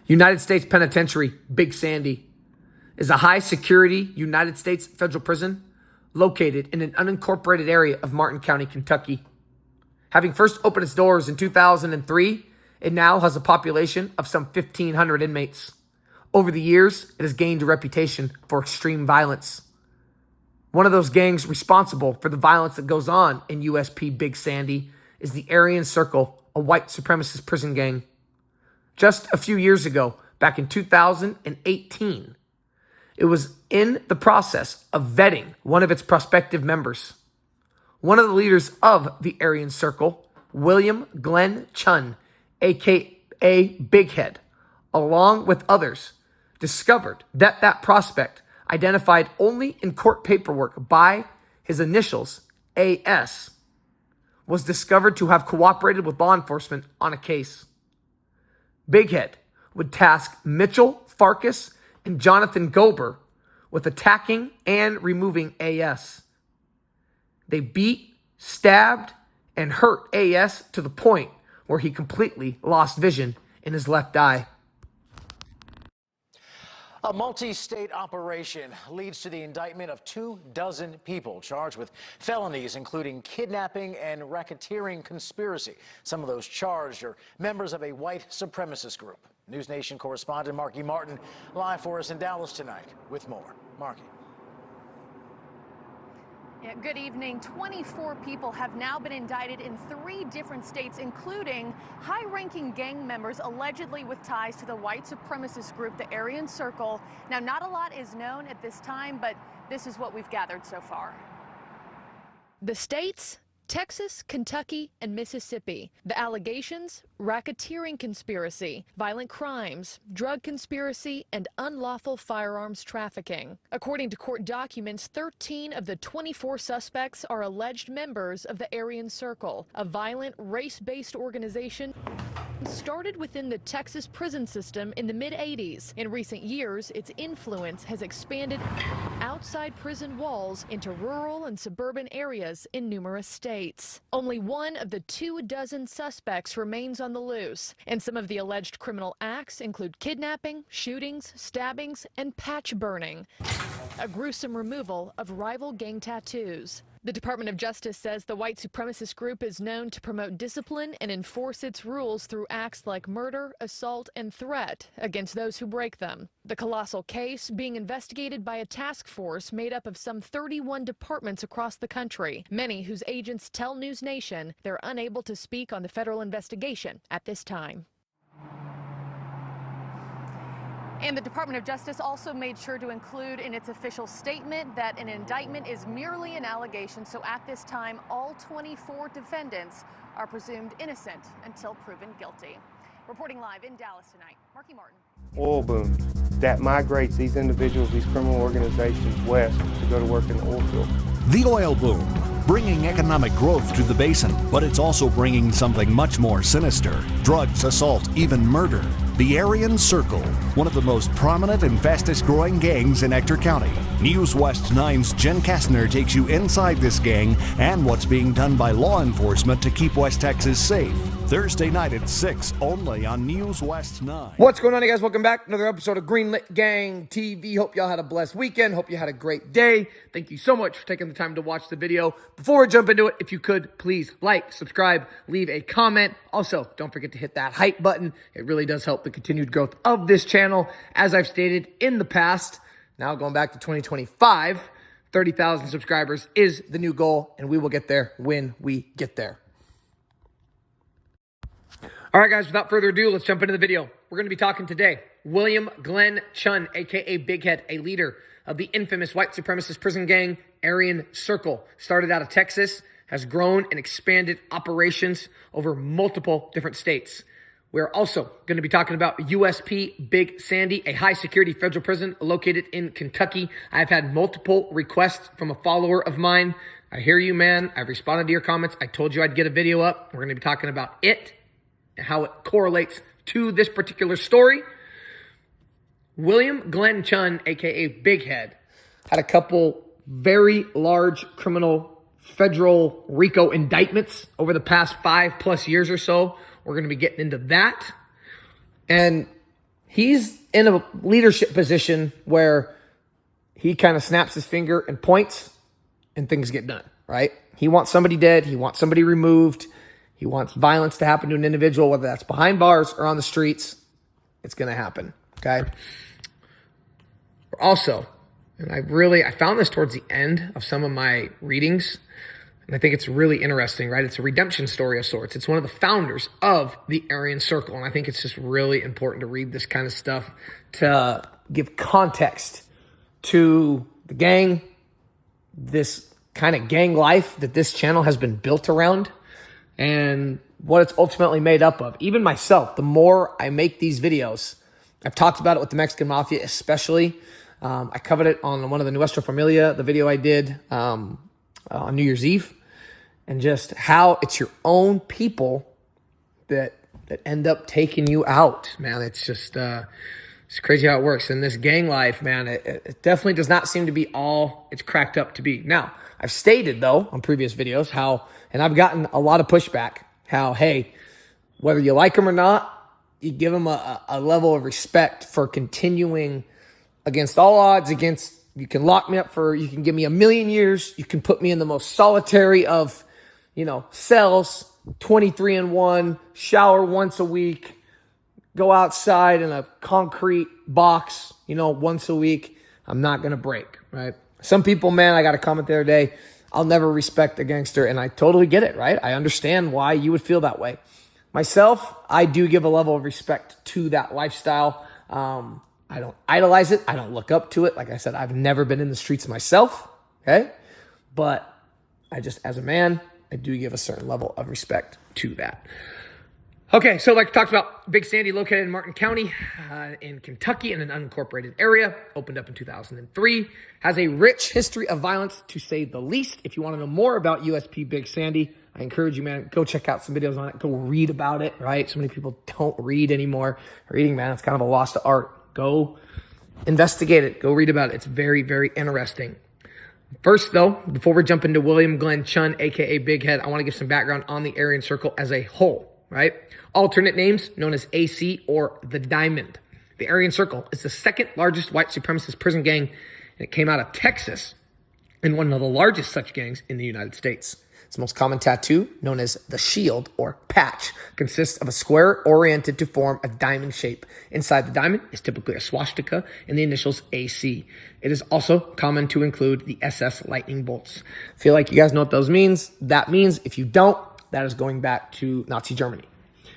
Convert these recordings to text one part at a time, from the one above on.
United States Penitentiary, Big Sandy, is a high-security United States federal prison located in an unincorporated area of Martin County, Kentucky. Having first opened its doors in 2003, it now has a population of some 1,500 inmates. Over the years, it has gained a reputation for extreme violence. One of those gangs responsible for the violence that goes on in USP Big Sandy is the Aryan Circle, a white supremacist prison gang. Just a few years ago, back in 2018, it was in the process of vetting one of its prospective members. One of the leaders of the Aryan Circle, William Glenn Chunn, aka Big Head, along with others, discovered that that prospect, identified only in court paperwork by his initials, AS, was discovered to have cooperated with law enforcement on a case. Big Head would task Mitchell Farkas and Jonathan Gober with attacking and removing AS. They beat, stabbed, and hurt AS to the point where he completely lost vision in his left eye. A multi-state operation leads to the indictment of 24 people charged with felonies, including kidnapping and racketeering conspiracy. Some of those charged are members of a white supremacist group. News Nation correspondent Marky Martin live for us in Dallas tonight with more. Marky. Yeah, good evening. 24 people have now been indicted in 3 different states, including high-ranking gang members allegedly with ties to the white supremacist group, the Aryan Circle. Now, not a lot is known at this time, but this is what we've gathered so far. The states: Texas, Kentucky, and Mississippi. The allegations: racketeering conspiracy, violent crimes, drug conspiracy, and unlawful firearms trafficking. According to court documents, 13 of the 24 suspects are alleged members of the Aryan Circle, a violent, race-based organization started within the Texas prison system in the mid-'80s. In recent years, its influence has expanded outside prison walls into rural and suburban areas in numerous states. Only one of the 24 suspects remains on the loose, and some of the alleged criminal acts include kidnapping, shootings, stabbings, and patch burning, a gruesome removal of rival gang tattoos. The Department of Justice says the white supremacist group is known to promote discipline and enforce its rules through acts like murder, assault, and threat against those who break them. The colossal case being investigated by a task force made up of some 31 departments across the country, many whose agents tell News Nation they're unable to speak on the federal investigation at this time. And the Department of Justice also made sure to include in its official statement that an indictment is merely an allegation. So at this time, all 24 defendants are presumed innocent until proven guilty. Reporting live in Dallas tonight, Marky Martin. Oil boom that migrates these individuals, these criminal organizations west to go to work in the oil field. The oil boom, bringing economic growth to the basin, but it's also bringing something much more sinister: drugs, assault, even murder. The Aryan Circle, one of the most prominent and fastest growing gangs in Ector County. News West 9's Jen Kastner takes you inside this gang and what's being done by law enforcement to keep West Texas safe. Thursday night at 6, only on News West 9. What's going on, you guys? Welcome back. Another episode of Greenlit Gang TV. Hope y'all had a blessed weekend. Hope you had a great day. Thank you so much for taking the time to watch the video. Before we jump into it, if you could, please like, subscribe, leave a comment. Also, don't forget to hit that hype button. It really does help the continued growth of this channel. As I've stated in the past, now going back to 2025, 30,000 subscribers is the new goal, and we will get there when we get there. All right, guys, without further ado, let's jump into the video. We're going to be talking today. William Glenn Chunn, a.k.a. Big Head, a leader of the infamous white supremacist prison gang, Aryan Circle. Started out of Texas, has grown and expanded operations over multiple different states. We're also going to be talking about USP Big Sandy, a high-security federal prison located in Kentucky. I've had multiple requests from a follower of mine. I hear you, man. I've responded to your comments. I told you I'd get a video up. We're going to be talking about it and how it correlates to this particular story. William Glenn Chunn, a.k.a. Big Head, had a couple very large criminal federal RICO indictments over the past 5+ years or so. We're going to be getting into that. And he's in a leadership position where he kind of snaps his finger and points and things get done, right? He wants somebody dead. He wants somebody removed. He wants violence to happen to an individual, whether that's behind bars or on the streets. It's going to happen, okay? Also, and I found this towards the end of some of my readings, and I think it's really interesting, right? It's a redemption story of sorts. It's one of the founders of the Aryan Circle, and I think it's just really important to read this kind of stuff to give context to the gang, this kind of gang life that this channel has been built around, and what it's ultimately made up of. Even myself, the more I make these videos, I've talked about it with the Mexican Mafia especially. I covered it on one of the Nuestra Familia, the video I did on New Year's Eve, and just how it's your own people that end up taking you out, man. It's just it's crazy how it works. And this gang life, man, it definitely does not seem to be all it's cracked up to be. Now, I've stated, though, on previous videos how, and I've gotten a lot of pushback, how, hey, whether you like them or not, you give them a level of respect for continuing against all odds, you can lock me up you can give me 1,000,000 years, you can put me in the most solitary of, cells, 23-in-1, shower once a week, go outside in a concrete box, once a week. I'm not going to break, right? Some people, man, I got a comment the other day, I'll never respect a gangster, and I totally get it, right? I understand why you would feel that way. Myself, I do give a level of respect to that lifestyle. I don't idolize it. I don't look up to it. Like I said, I've never been in the streets myself, okay? But I just, as a man, I do give a certain level of respect to that. Okay, so like I talked about, Big Sandy, located in Martin County in Kentucky in an unincorporated area, opened up in 2003, has a rich history of violence, to say the least. If you want to know more about USP Big Sandy, I encourage you, man, go check out some videos on it. Go read about it, right? So many people don't read anymore. Reading, man, it's kind of a lost art. Go investigate it. Go read about it. It's very, very interesting. First, though, before we jump into William Glenn Chunn, a.k.a. Big Head, I want to give some background on the Aryan Circle as a whole, right? Alternate names known as AC or the Diamond. The Aryan Circle is the second largest white supremacist prison gang, and it came out of Texas, and one of the largest such gangs in the United States. Its most common tattoo, known as the shield or patch, consists of a square oriented to form a diamond shape. Inside the diamond is typically a swastika and the initials AC. It is also common to include the SS lightning bolts. I feel like you guys know what those means. That means, if you don't, that is going back to Nazi Germany.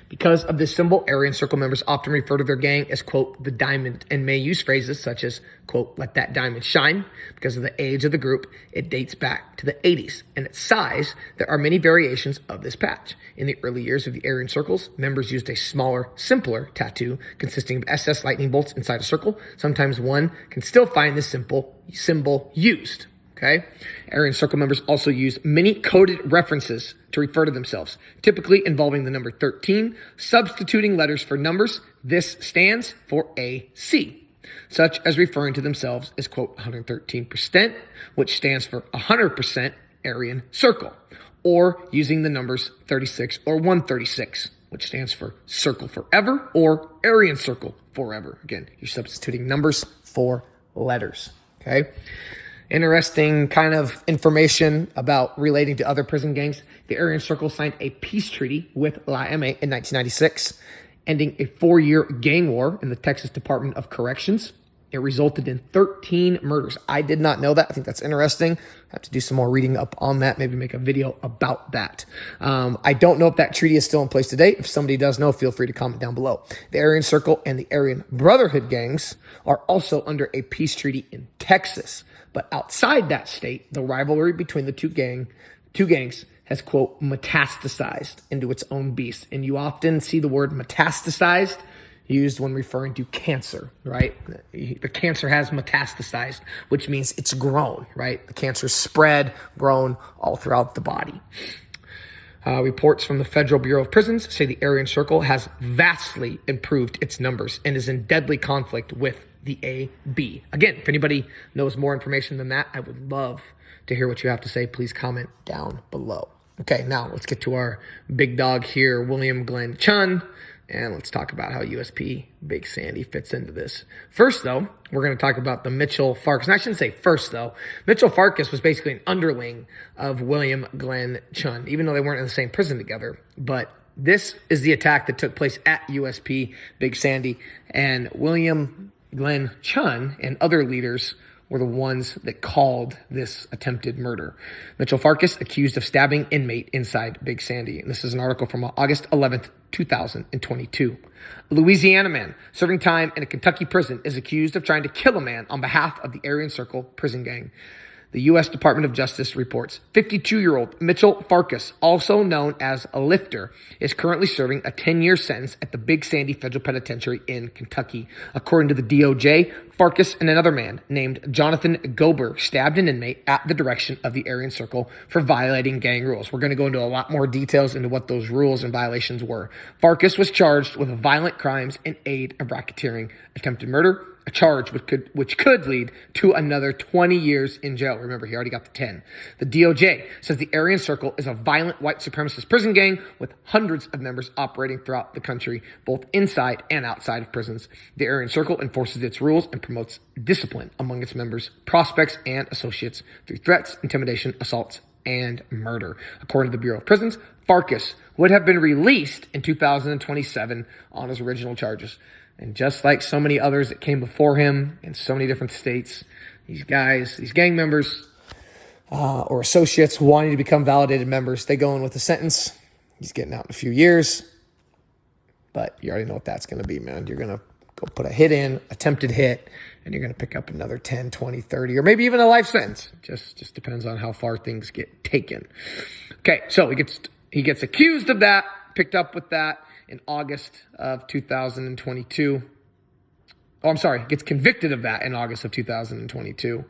Because of this symbol, Aryan Circle members often refer to their gang as, quote, the Diamond, and may use phrases such as, quote, let that diamond shine. Because of the age of the group, it dates back to the 80s. And its size, there are many variations of this patch. In the early years of the Aryan Circles, members used a smaller, simpler tattoo consisting of SS lightning bolts inside a circle. Sometimes one can still find this symbol used. Okay. Aryan Circle members also use many coded references to refer to themselves, typically involving the number 13, substituting letters for numbers. This stands for AC, such as referring to themselves as, quote, 113%, which stands for 100% Aryan Circle, or using the numbers 36 or 136, which stands for Circle Forever or Aryan Circle Forever. Again, you're substituting numbers for letters. Okay. Interesting kind of information about relating to other prison gangs. The Aryan Circle signed a peace treaty with La M in 1996, ending a 4-year gang war in the Texas Department of Corrections. It resulted in 13 murders. I did not know that. I think that's interesting. I have to do some more reading up on that, maybe make a video about that. I don't know if that treaty is still in place today. If somebody does know, feel free to comment down below. The Aryan Circle and the Aryan Brotherhood gangs are also under a peace treaty in Texas. But outside that state, the rivalry between the two gangs has, quote, metastasized into its own beast. And you often see the word metastasized used when referring to cancer, right? The cancer has metastasized, which means it's grown, right? The cancer spread, grown all throughout the body. Reports from the Federal Bureau of Prisons say the Aryan Circle has vastly improved its numbers and is in deadly conflict with the AB. Again, if anybody knows more information than that, I would love to hear what you have to say. Please comment down below. Okay, now let's get to our big dog here, William Glenn Chunn, And let's talk about how USP Big Sandy fits into this. First, though, we're going to talk about the Mitchell Farkas. And I shouldn't say first, though. Mitchell Farkas was basically an underling of William Glenn Chunn, even though they weren't in the same prison together. But this is the attack that took place at USP Big Sandy. And William Glenn Chunn and other leaders were the ones that called this attempted murder. Mitchell Farkas accused of stabbing inmate inside Big Sandy. And this is an article from August 11th, 2022. A Louisiana man serving time in a Kentucky prison is accused of trying to kill a man on behalf of the Aryan Circle prison gang. The U.S. Department of Justice reports 52-year-old Mitchell Farkas, also known as a lifter, is currently serving a 10-year sentence at the Big Sandy Federal Penitentiary in Kentucky. According to the DOJ, Farkas and another man named Jonathan Gober stabbed an inmate at the direction of the Aryan Circle for violating gang rules. We're going to go into a lot more details into what those rules and violations were. Farkas was charged with violent crimes in aid of racketeering, attempted murder, a charge which could lead to another 20 years in jail. Remember, he already got the 10. The DOJ says the Aryan Circle is a violent white supremacist prison gang with hundreds of members operating throughout the country, both inside and outside of prisons. The Aryan Circle enforces its rules and promotes discipline among its members, prospects, and associates through threats, intimidation, assaults, and murder. According to the Bureau of Prisons, Farkas would have been released in 2027 on his original charges. And just like so many others that came before him in so many different states, these guys, these gang members or associates wanting to become validated members, they go in with a sentence. He's getting out in a few years. But you already know what that's going to be, man. You're going to go put a hit in, attempted hit, and you're going to pick up another 10, 20, 30, or maybe even a life sentence. Just depends on how far things get taken. Okay, so he gets accused of that, picked up with that in August of 2022. Oh, I'm sorry, gets convicted of that in August of 2022.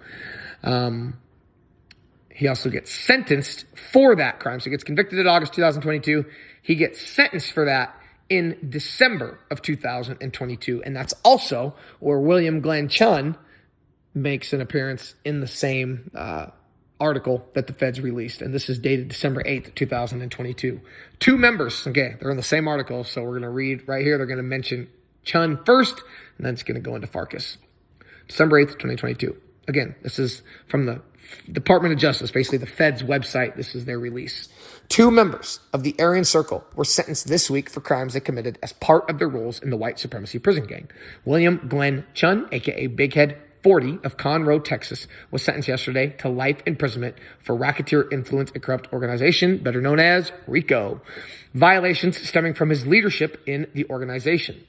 He also gets sentenced for that crime. So he gets convicted in August 2022. He gets sentenced for that in December of 2022. And that's also where William Glenn Chunn makes an appearance in the same article that the feds released. And this is dated December 8th, 2022. Two members, okay, they're in the same article. So we're going to read right here. They're going to mention Chunn first, and then it's going to go into Farkas. December 8th, 2022. Again, this is from the Department of Justice, basically the Fed's website. This is their release. Two members of the Aryan Circle were sentenced this week for crimes they committed as part of their roles in the white supremacy prison gang. William Glenn Chunn, aka Big Head 40 of Conroe, Texas, was sentenced yesterday to life imprisonment for racketeer influence and corrupt organization, better known as RICO, violations stemming from his leadership in the organization.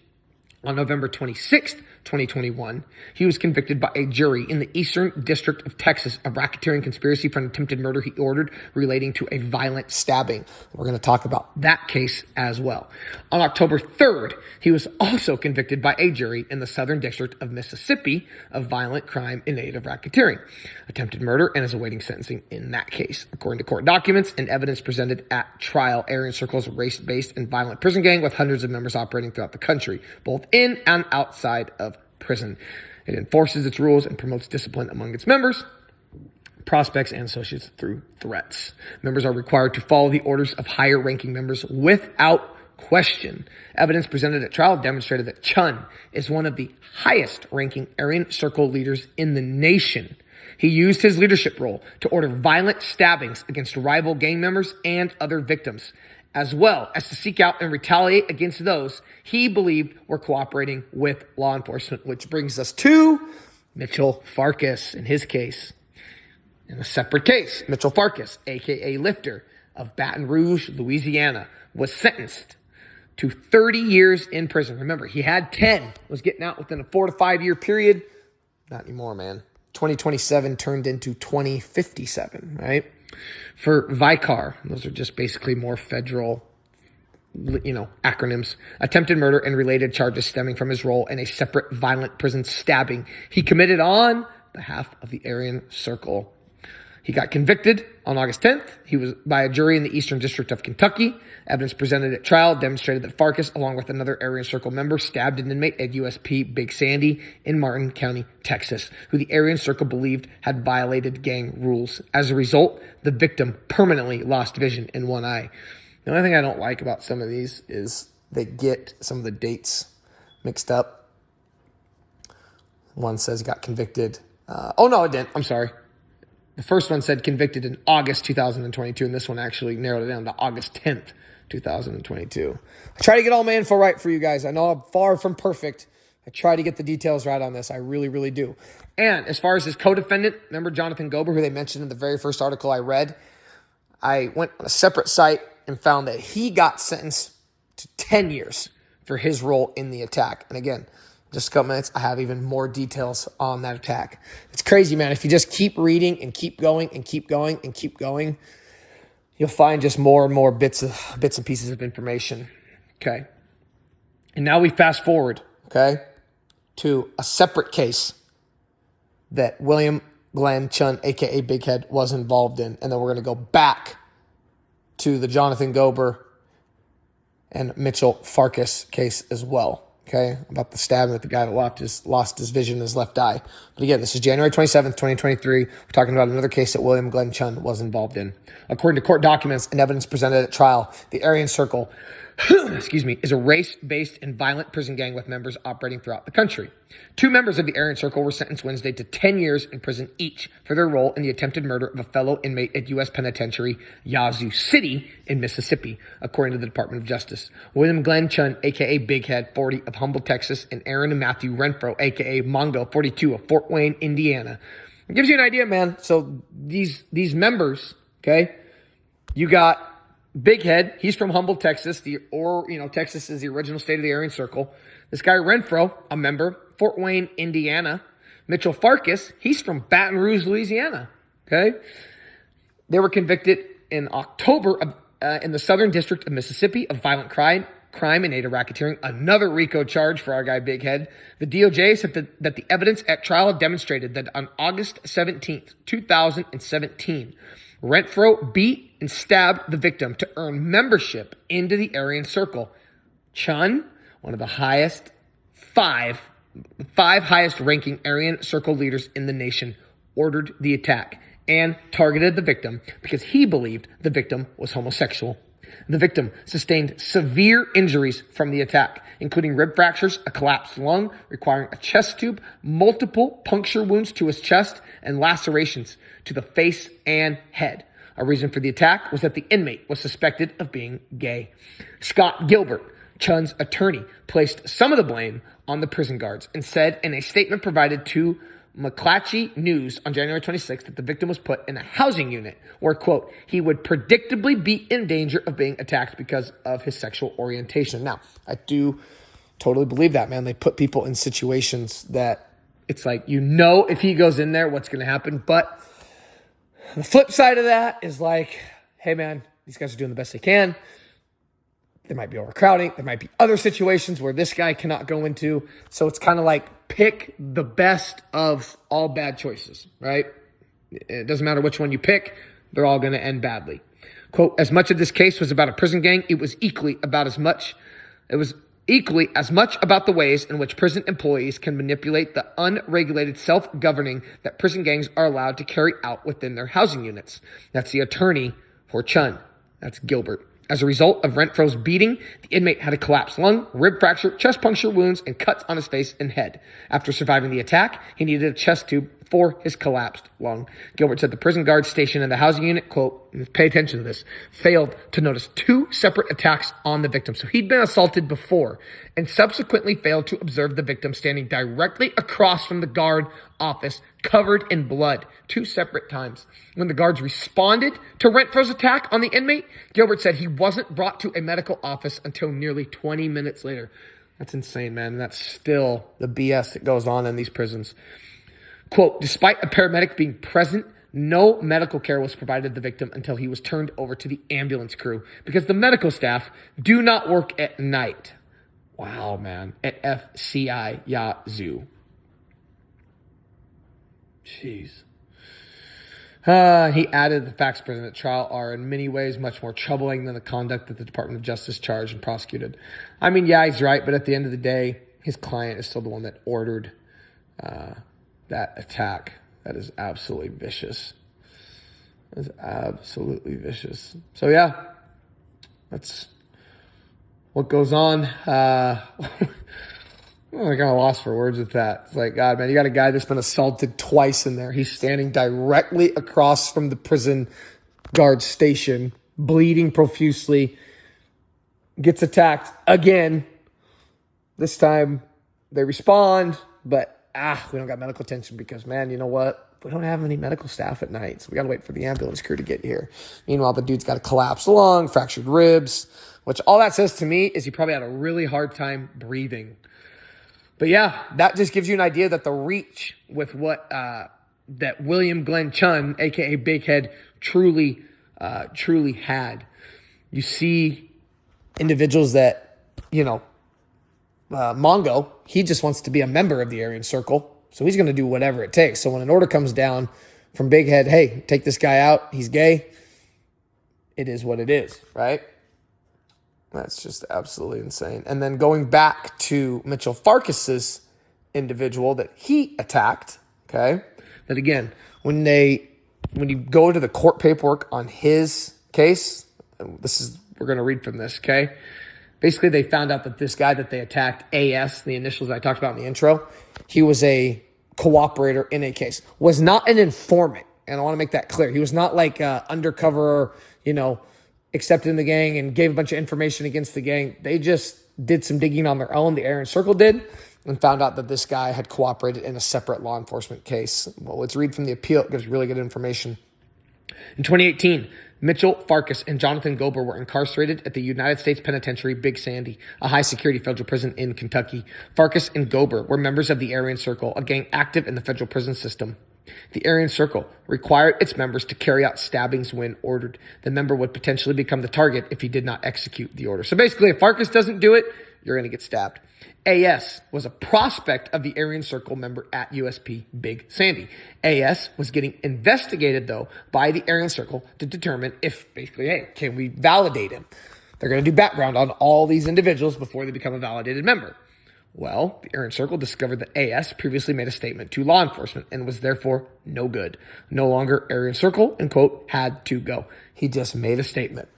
On November 26th, 2021, he was convicted by a jury in the Eastern District of Texas of racketeering conspiracy for an attempted murder he ordered relating to a violent stabbing. We're going to talk about that case as well. On October 3rd, he was also convicted by a jury in the Southern District of Mississippi of violent crime in aid of racketeering, attempted murder, and is awaiting sentencing in that case. According to court documents and evidence presented at trial, Aryan Circle's race-based and violent prison gang with hundreds of members operating throughout the country, both in and outside of prison. It enforces its rules and promotes discipline among its members, prospects, and associates through threats. Members are required to follow the orders of higher-ranking members without question. Evidence presented at trial demonstrated that Chunn is one of the highest-ranking Aryan Circle leaders in the nation. He used his leadership role to order violent stabbings against rival gang members and other victims, as well as to seek out and retaliate against those he believed were cooperating with law enforcement, which brings us to Mitchell Farkas in his case. In a separate case, Mitchell Farkas, aka Lifter of Baton Rouge, Louisiana, was sentenced to 30 years in prison. Remember, he had 10, was getting out within a 4 to 5 year period. Not anymore, man. 2027 turned into 2057, right? For Vicar, those are just basically more federal, acronyms, attempted murder and related charges stemming from his role in a separate violent prison stabbing he committed on behalf of the Aryan Circle. He got convicted on August 10th. He was by a jury in the Eastern District of Kentucky. Evidence presented at trial demonstrated that Farkas, along with another Aryan Circle member, stabbed an inmate at USP Big Sandy in Martin County, Texas, who the Aryan Circle believed had violated gang rules. As a result, the victim permanently lost vision in one eye. The only thing I don't like about some of these is they get some of the dates mixed up. One says he got convicted. Oh, no, it didn't. I'm sorry. The first one said convicted in August 2022, and this one actually narrowed it down to August 10th, 2022. I try to get all my info right for you guys. I know I'm far from perfect. I try to get the details right on this. I really, really do. And as far as his co-defendant, remember Jonathan Gober, who they mentioned in the very first article I read? I went on a separate site and found that he got sentenced to 10 years for his role in the attack. And again, just a couple minutes, I have even more details on that attack. It's crazy, man. If you just keep reading and keep going and keep going and keep going, you'll find just more and more bits and pieces of information. Okay. And now we fast forward, okay, to a separate case that William Glenn Chunn, a.k.a. Big Head, was involved in. And then we're going to go back to the Jonathan Gober and Mitchell Farkas case as well. Okay, about the stabbing with the guy that lost his vision in his left eye. But again, this is January 27th, 2023. We're talking about another case that William Glenn Chunn was involved in. According to court documents and evidence presented at trial, the Aryan Circle is a race-based and violent prison gang with members operating throughout the country. 2 members of the Aryan Circle were sentenced Wednesday to 10 years in prison each for their role in the attempted murder of a fellow inmate at U.S. Penitentiary Yazoo City in Mississippi, according to the Department of Justice. William Glenn Chunn, a.k.a. Big Head, 40, of Humble, Texas, and Aaron and Matthew Renfro, a.k.a. Mongo, 42, of Fort Wayne, Indiana. It gives you an idea, man. So these members, okay, you got Big Head, he's from Humble, Texas. Texas is the original state of the Aryan Circle. This guy Renfro, a member, Fort Wayne, Indiana. Mitchell Farkas, he's from Baton Rouge, Louisiana. Okay, they were convicted in October in the Southern District of Mississippi of violent crime and aid of racketeering. Another RICO charge for our guy Big Head. The DOJ said that the evidence at trial demonstrated that on August 17th, 2017. Renfro beat and stabbed the victim to earn membership into the Aryan Circle. Chunn, one of the five highest ranking Aryan Circle leaders in the nation, ordered the attack and targeted the victim because he believed the victim was homosexual. The victim sustained severe injuries from the attack, including rib fractures, a collapsed lung requiring a chest tube, multiple puncture wounds to his chest, and lacerations to the face and head. A reason for the attack was that the inmate was suspected of being gay. Scott Gilbert, Chunn's attorney, placed some of the blame on the prison guards and said in a statement provided to McClatchy News on January 26th that the victim was put in a housing unit where, quote, he would predictably be in danger of being attacked because of his sexual orientation. Now, I do totally believe that, man. They put people in situations that it's like, if he goes in there, what's going to happen. But the flip side of that is like, hey, man, these guys are doing the best they can. There might be overcrowding. There might be other situations where this guy cannot go into. So it's kind of like pick the best of all bad choices, right? It doesn't matter which one you pick. They're all going to end badly. Quote, as much of this case was about a prison gang, it was equally as much about the ways in which prison employees can manipulate the unregulated self-governing that prison gangs are allowed to carry out within their housing units. That's the attorney for Chunn. That's Gilbert. As a result of Renfro's beating, the inmate had a collapsed lung, rib fracture, chest puncture wounds, and cuts on his face and head. After surviving the attack, he needed a chest tube for his collapsed lung. Gilbert said the prison guards stationed in the housing unit, quote, pay attention to this, failed to notice 2 separate attacks on the victim. So he'd been assaulted before and subsequently failed to observe the victim standing directly across from the guard office, covered in blood, 2 separate times. When the guards responded to Renfro's attack on the inmate, Gilbert said he wasn't brought to a medical office until nearly 20 minutes later. That's insane, man. That's still the BS that goes on in these prisons. Quote, despite a paramedic being present, no medical care was provided to the victim until he was turned over to the ambulance crew because the medical staff do not work at night. Wow, man. At FCI Yazoo. Jeez. He added the facts presented at trial are in many ways much more troubling than the conduct that the Department of Justice charged and prosecuted. I mean, yeah, he's right, but at the end of the day, his client is still the one that ordered that attack. That is absolutely vicious. That is absolutely vicious. So yeah, that's what goes on. I'm kind of lost for words with that. It's like, God, man, you got a guy that's been assaulted twice in there. He's standing directly across from the prison guard station, bleeding profusely, gets attacked again. This time they respond, but we don't got medical attention because, man, you know what? We don't have any medical staff at night, so we got to wait for the ambulance crew to get here. Meanwhile, the dude's got a collapsed lung, fractured ribs, which all that says to me is he probably had a really hard time breathing. But yeah, that just gives you an idea that the reach with what that William Glenn Chunn, a.k.a. Big Head, truly had. You see individuals that, Mongo, he just wants to be a member of the Aryan Circle, so he's going to do whatever it takes. So when an order comes down from Big Head, hey, take this guy out, he's gay, it is what it is, right? That's just absolutely insane. And then going back to Mitchell Farkas's individual that he attacked, okay? That again, when you go to the court paperwork on his case, we're going to read from this, okay? Basically, they found out that this guy that they attacked, AS, the initials I talked about in the intro, he was a cooperator in a case, was not an informant. And I want to make that clear. He was not like undercover, accepted in the gang and gave a bunch of information against the gang. They just did some digging on their own. The Aryan Circle did, and found out that this guy had cooperated in a separate law enforcement case. Well, let's read from the appeal. It gives really good information. In 2018, Mitchell Farkas and Jonathan Gober were incarcerated at the United States Penitentiary Big Sandy, a high-security federal prison in Kentucky. Farkas and Gober were members of the Aryan Circle, a gang active in the federal prison system. The Aryan Circle required its members to carry out stabbings when ordered. The member would potentially become the target if he did not execute the order. So basically, if Farkas doesn't do it, you're going to get stabbed. AS was a prospect of the Aryan Circle member at USP Big Sandy. AS was getting investigated, though, by the Aryan Circle to determine if, basically, hey, can we validate him? They're going to do background on all these individuals before they become a validated member. Well, the Aryan Circle discovered that AS previously made a statement to law enforcement and was therefore no good. No longer Aryan Circle, and quote, had to go. He just made a statement.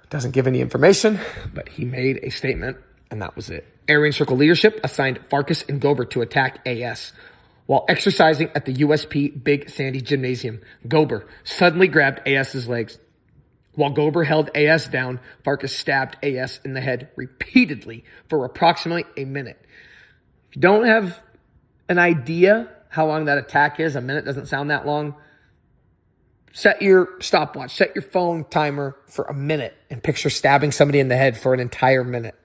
Doesn't give any information, but he made a statement, and that was it. Aryan Circle leadership assigned Farkas and Gober to attack AS. While exercising at the USP Big Sandy gymnasium, Gober suddenly grabbed AS's legs. While Gober held AS down, Farkas stabbed AS in the head repeatedly for approximately a minute. If you don't have an idea how long that attack is, a minute doesn't sound that long, set your stopwatch, set your phone timer for a minute, and picture stabbing somebody in the head for an entire minute.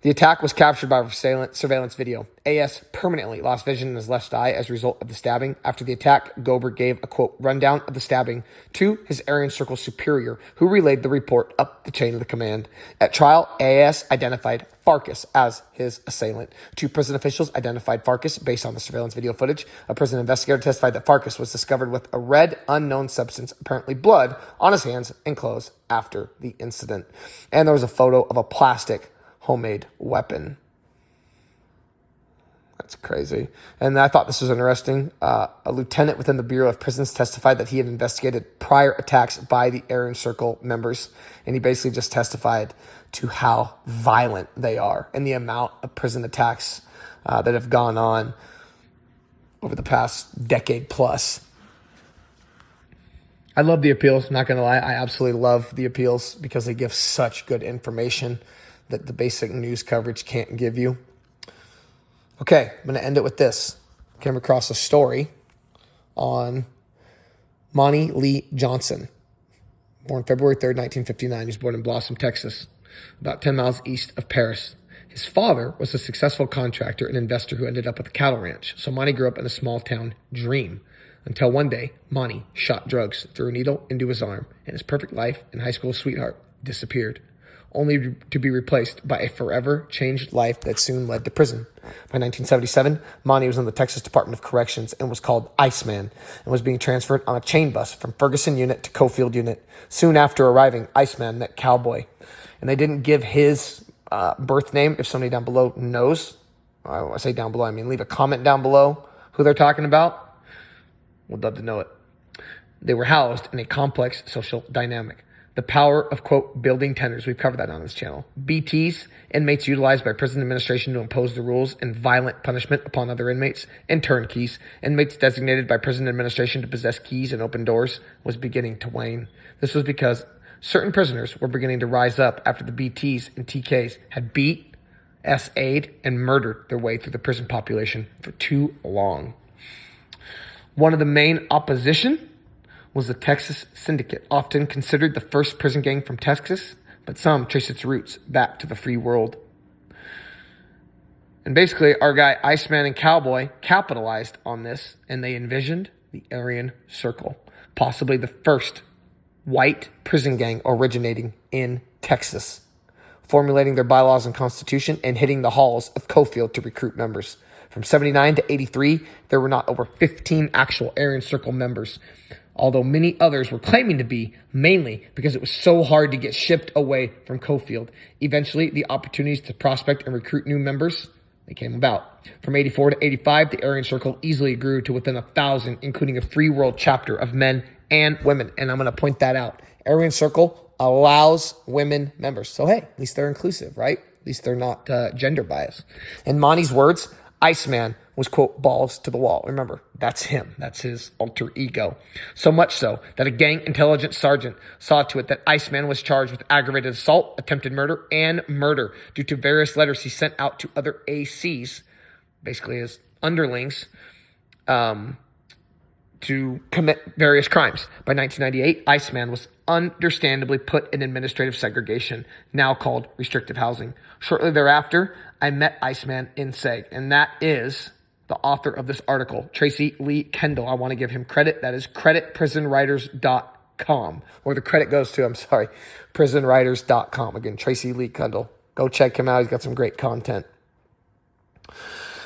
The attack was captured by surveillance video. AS permanently lost vision in his left eye as a result of the stabbing. After the attack, Gober gave a, quote, rundown of the stabbing to his Aryan Circle superior, who relayed the report up the chain of the command. At trial, AS identified Farkas as his assailant. Two prison officials identified Farkas based on the surveillance video footage. A prison investigator testified that Farkas was discovered with a red unknown substance, apparently blood, on his hands and clothes after the incident. And there was a photo of a plastic homemade weapon. That's crazy. And I thought this was interesting. A lieutenant within the Bureau of Prisons testified that he had investigated prior attacks by the Aryan Circle members, and he basically just testified to how violent they are and the amount of prison attacks that have gone on over the past decade plus. I love the appeals, not going to lie. I absolutely love the appeals because they give such good information that the basic news coverage can't give you. Okay, I'm going to end it with this. Came across a story on Monty Lee Johnson, born February 3rd, 1959. He was born in Blossom, Texas, about 10 miles east of Paris. His father was a successful contractor and investor who ended up with a cattle ranch. So Monty grew up in a small town dream until one day, Monty shot drugs through a needle into his arm, and his perfect life and high school sweetheart disappeared, only to be replaced by a forever changed life that soon led to prison. By 1977, Monty was in the Texas Department of Corrections and was called Iceman and was being transferred on a chain bus from Ferguson Unit to Cofield Unit. Soon after arriving, Iceman met Cowboy, and they didn't give his birth name. If somebody down below knows, I say down below, I mean leave a comment down below who they're talking about. We'd love to know it. They were housed in a complex social dynamic. the power of, quote, building tenders. We've covered that on this channel. BTs, inmates utilized by prison administration to impose the rules and violent punishment upon other inmates. And turnkeys, inmates designated by prison administration to possess keys and open doors, was beginning to wane. This was because certain prisoners were beginning to rise up after the BTs and TKs had beat, SA'd, and murdered their way through the prison population for too long. One of the main opposition was the Texas Syndicate, often considered the first prison gang from Texas, but some trace its roots back to the free world. And basically, our guy Iceman and Cowboy capitalized on this, and they envisioned the Aryan Circle, possibly the first white prison gang originating in Texas, formulating their bylaws and constitution and hitting the halls of Cofield to recruit members. From 79 to 83, there were not over 15 actual Aryan Circle members, although many others were claiming to be, mainly because it was so hard to get shipped away from Cofield. Eventually, the opportunities to prospect and recruit new members, they came about. From 84 to 85, the Aryan Circle easily grew to within 1,000, including a free world chapter of men and women. And I'm going to point that out. Aryan Circle allows women members. So, hey, at least they're inclusive, right? At least they're not gender biased. In Monty's words, Iceman was, quote, balls to the wall. Remember, that's him. That's his alter ego. So much so that a gang intelligence sergeant saw to it that Iceman was charged with aggravated assault, attempted murder, and murder due to various letters he sent out to other ACs, basically his underlings, to commit various crimes. By 1998, Iceman was understandably put in administrative segregation, now called restrictive housing. Shortly thereafter, I met Iceman in Seg, and that is the author of this article, Tracy Lee Kendall. I want to give him credit. That is creditprisonwriters.com, where the credit goes to, prisonwriters.com. Again, Tracy Lee Kendall. Go check him out. He's got some great content.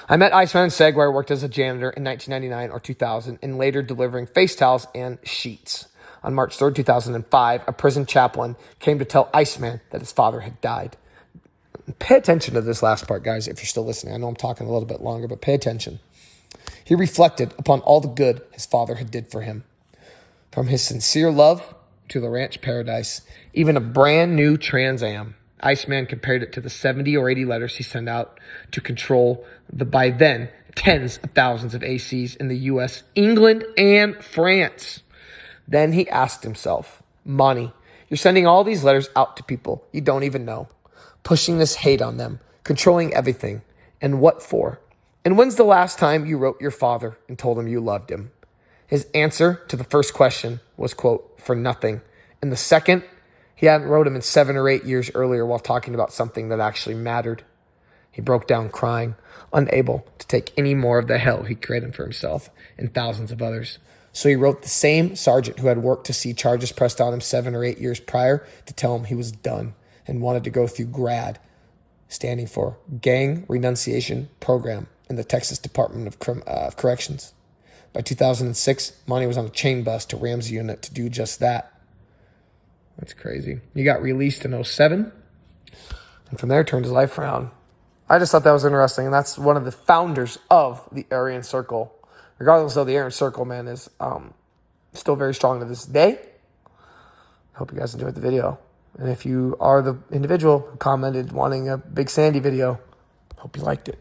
I met Iceman in Seg, where I worked as a janitor in 1999 or 2000, and later delivering face towels and sheets. On March 3rd, 2005, a prison chaplain came to tell Iceman that his father had died. Pay attention to this last part, guys, if you're still listening. I know I'm talking a little bit longer, but pay attention. He reflected upon all the good his father had did for him. From his sincere love to the ranch paradise, even a brand new Trans Am. Iceman compared it to the 70 or 80 letters he sent out to control the, by then, tens of thousands of ACs in the U.S., England, and France. Then he asked himself, Monty, you're sending all these letters out to people you don't even know, pushing this hate on them, controlling everything. And what for? And when's the last time you wrote your father and told him you loved him? His answer to the first question was, quote, for nothing. And the second, he hadn't wrote him in 7 or 8 years earlier while talking about something that actually mattered. He broke down crying, unable to take any more of the hell he created for himself and thousands of others. So he wrote the same sergeant who had worked to see charges pressed on him 7 or 8 years prior to tell him he was done and wanted to go through GRAD, standing for Gang Renunciation Program in the Texas Department of Corrections. By 2006, Monty was on a chain bus to Ramsey Unit to do just that. That's crazy. He got released in 2007, and from there turned his life around. I just thought that was interesting, and that's one of the founders of the Aryan Circle. Regardless of the Aryan Circle, man, is still very strong to this day. I hope you guys enjoyed the video. And if you are the individual who commented wanting a Big Sandy video, hope you liked it.